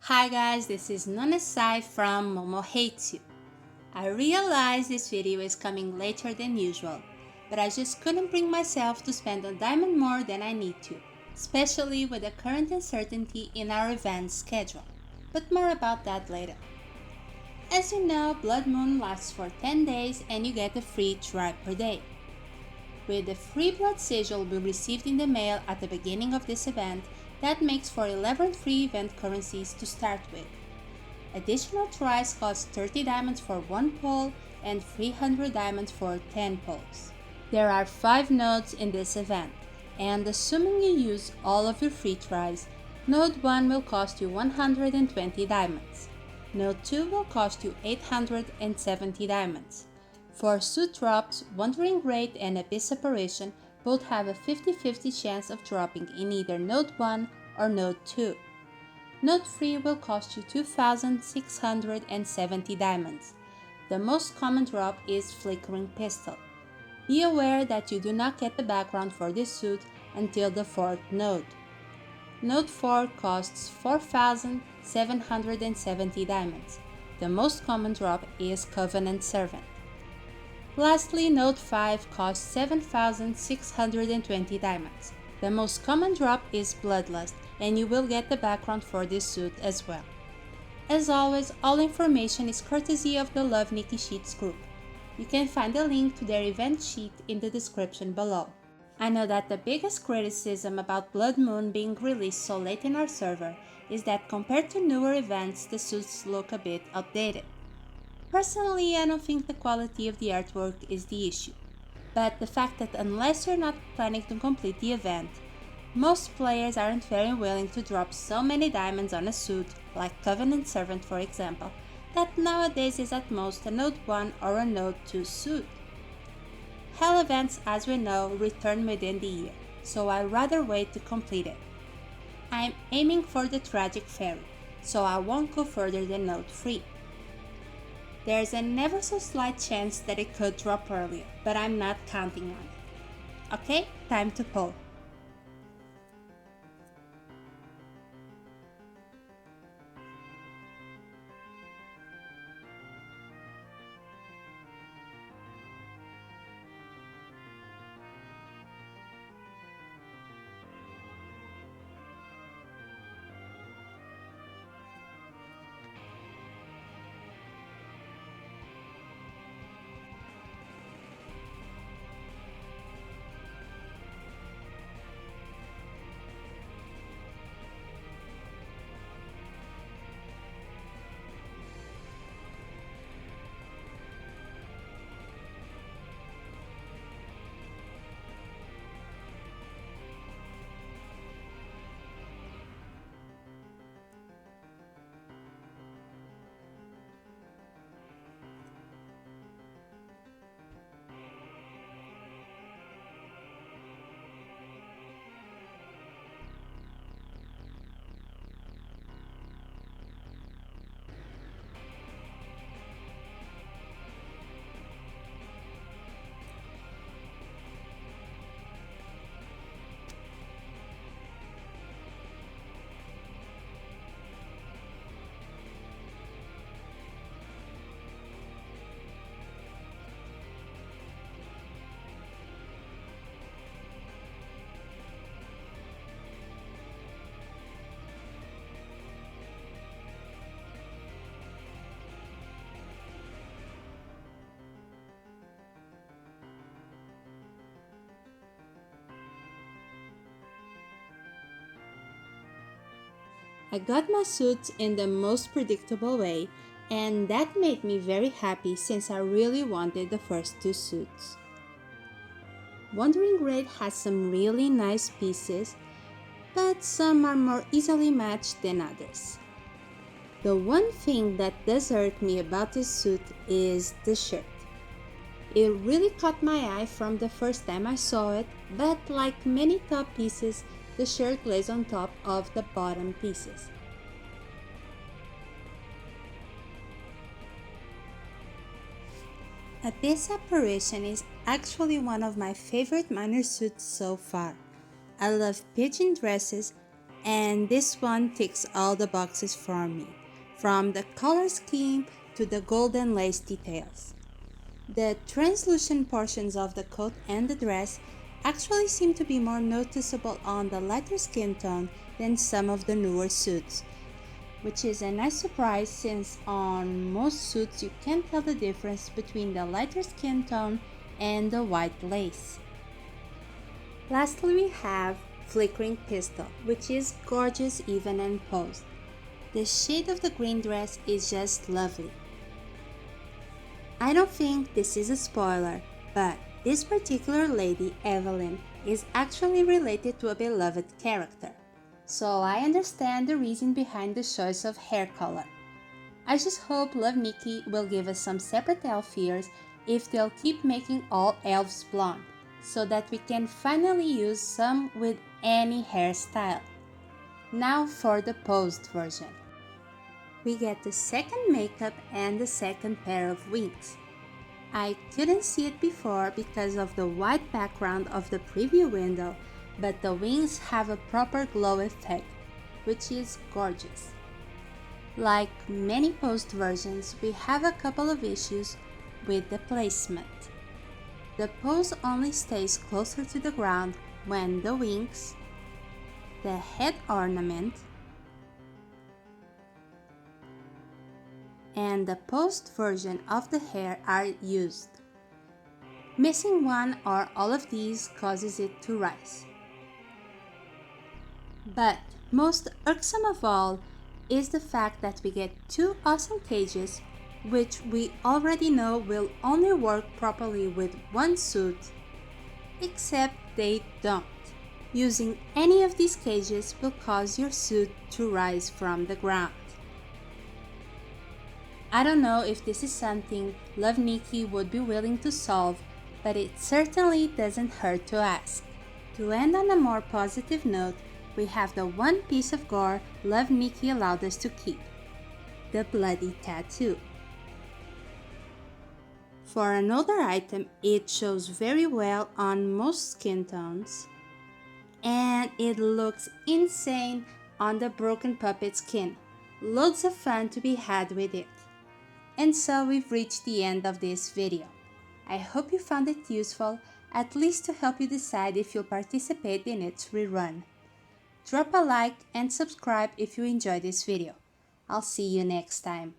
Hi guys, this is Nonesai from Momo Hates You. I realize this video is coming later than usual, but I just couldn't bring myself to spend on diamond more than I need to, especially with the current uncertainty in our event schedule. But more about that later. As you know, Blood Moon lasts for 10 days and you get a free tribe per day. With the free blood sigil we received in the mail at the beginning of this event, that makes for 11 free event currencies to start with. Additional tries cost 30 diamonds for 1 pull and 300 diamonds for 10 pulls. There are 5 nodes in this event, and assuming you use all of your free tries, Node 1 will cost you 120 diamonds. Node 2 will cost you 870 diamonds. For suit drops, Wandering Raid and Abyss Apparition both have a 50-50 chance of dropping in either Node 1 or Node 2. Node 3 will cost you 2,670 diamonds. The most common drop is Flickering Pistol. Be aware that you do not get the background for this suit until the 4th node. Node 4 costs 4,770 diamonds. The most common drop is Covenant Servant. Lastly, Node 5 costs 7,620 diamonds. The most common drop is Bloodlust, and you will get the background for this suit as well. As always, all information is courtesy of the Love Nikki Sheets group. You can find a link to their event sheet in the description below. I know that the biggest criticism about Blood Moon being released so late in our server is that compared to newer events, the suits look a bit outdated. Personally, I don't think the quality of the artwork is the issue, but the fact that unless you're not planning to complete the event, most players aren't very willing to drop so many diamonds on a suit, like Covenant Servant for example, that nowadays is at most a Node 1 or a Node 2 suit. Hell events, as we know, return within the year, so I'd rather wait to complete it. I'm aiming for the Tragic Fairy, so I won't go further than Node 3. There's a never so slight chance that it could drop earlier, but I'm not counting on it. Okay, time to pull. I got my suits in the most predictable way, and that made me very happy since I really wanted the first 2 suits. Wandering Raid has some really nice pieces, but some are more easily matched than others. The one thing that does hurt me about this suit is the shirt. It really caught my eye from the first time I saw it, but like many top pieces, the shirt lays on top of the bottom pieces. Abyss Apparition is actually one of my favorite minor suits so far. I love pigeon dresses, And this one ticks all the boxes for me, from the color scheme to the golden lace details. The translucent portions of the coat and the dress actually seem to be more noticeable on the lighter skin tone than some of the newer suits, which is a nice surprise since on most suits you can tell the difference between the lighter skin tone and the white lace. Lastly, we have Flickering Pistol, which is gorgeous even in pose. The shade of the green dress is just lovely. I don't think this is a spoiler, but this particular lady, Evelyn, is actually related to a beloved character, so I understand the reason behind the choice of hair color. I just hope Love Nikki will give us some separate elf ears if they'll keep making all elves blonde, so that we can finally use some with any hairstyle. Now for the posed version. We get the second makeup and the second pair of wings. I couldn't see it before because of the white background of the preview window, but the wings have a proper glow effect, which is gorgeous. Like many posed versions, we have a couple of issues with the placement. The pose only stays closer to the ground when the wings, the head ornament, and the posed version of the hair are used. Missing one or all of these causes it to rise. But most irksome of all is the fact that we get two awesome cages, which we already know will only work properly with one suit, except they don't. Using any of these cages will cause your suit to rise from the ground. I don't know if this is something Love Nikki would be willing to solve, but it certainly doesn't hurt to ask. To end on a more positive note, we have the one piece of gore Love Nikki allowed us to keep, the bloody tattoo. For an older item, it shows very well on most skin tones, and it looks insane on the broken puppet skin. Loads of fun to be had with it. And so we've reached the end of this video. I hope you found it useful, at least to help you decide if you'll participate in its rerun. Drop a like and subscribe if you enjoyed this video. I'll see you next time.